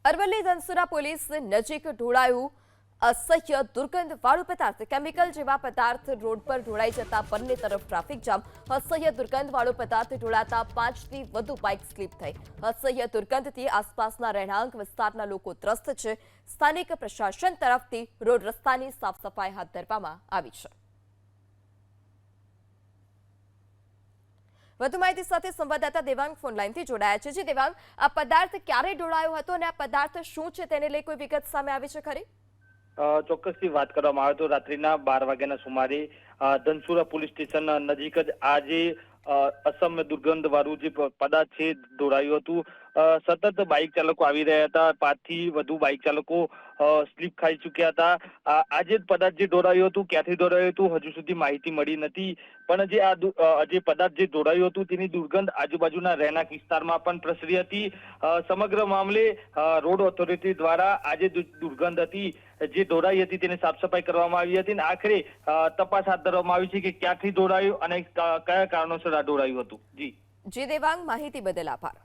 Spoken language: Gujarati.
અરવલ્લી ધનસુરા પોલીસ નજીક ઢોળાયું અસહ્ય દુર્ગંધવાળું પદાર્થ કેમિકલ જેવા પદાર્થ રોડ પર ઢોળાઈ જતા બંને તરફ ટ્રાફિક જામ અસહ્ય દુર્ગંધવાળો પદાર્થ ઢોળાતા 5થી વધુ બાઇક સ્લીપ થઈ અસહ્ય દુર્ગંધથી આસપાસના રહેણાંક વિસ્તારના લોકો ત્રસ્ત છે સ્થાનિક પ્રશાસન તરફથી રોડ રસ્તાની સાફ સફાઈ હાથ ધરવામાં આવી છે વધુ માહિતી સાથે સંવાદદાતા દેવાંગ ફોન લાઈનથી જોડાયા છે જે દેવાંગ આ પદાર્થ ક્યારે ઢોળાયો હતો અને આ પદાર્થ શું છે તેને લઈ કોઈ વિગત સામે આવી છે ખરી ચોક્કસથી વાત કરવામાં આવે તો રાત્રિના 12 વાગ્યાના સુમારે ધનસુરા પોલીસ સ્ટેશન નજીક જ આ જે અસમ્ય દુર્ગંધ વાળું જે પદાર્થ છે ઢોળાયું હતું સતત બાઇક ચાલકો આવી રહ્યા હતા 5 થી વધુ બાઇક ચાલકો સ્લીપ ખાઈ ચૂક્યા હતા આ જે પદાર્થ જે ઢોળાયું હતું ક્યાંથી ઢોળાયું હતું હજુ સુધી માહિતી મળી નથી પણ જે પદાર્થ જે ઢોળાયું હતું તેની દુર્ગંધ આજુબાજુના રહેણાંક વિસ્તારમાં પણ પ્રસરી હતી સમગ્ર મામલે રોડ ઓથોરિટી દ્વારા આ જે દુર્ગંધ હતી જે ઢોળાઈ હતી તેને સાફ સફાઈ કરવામાં આવી હતી અને આખરે તપાસ હાથ ધરવામાં આવી છે કે ક્યાંથી ઢોળાયું અને કયા કારણોસર આ ઢોળાયું હતું જી દેવાંગ માહિતી બદલ આભાર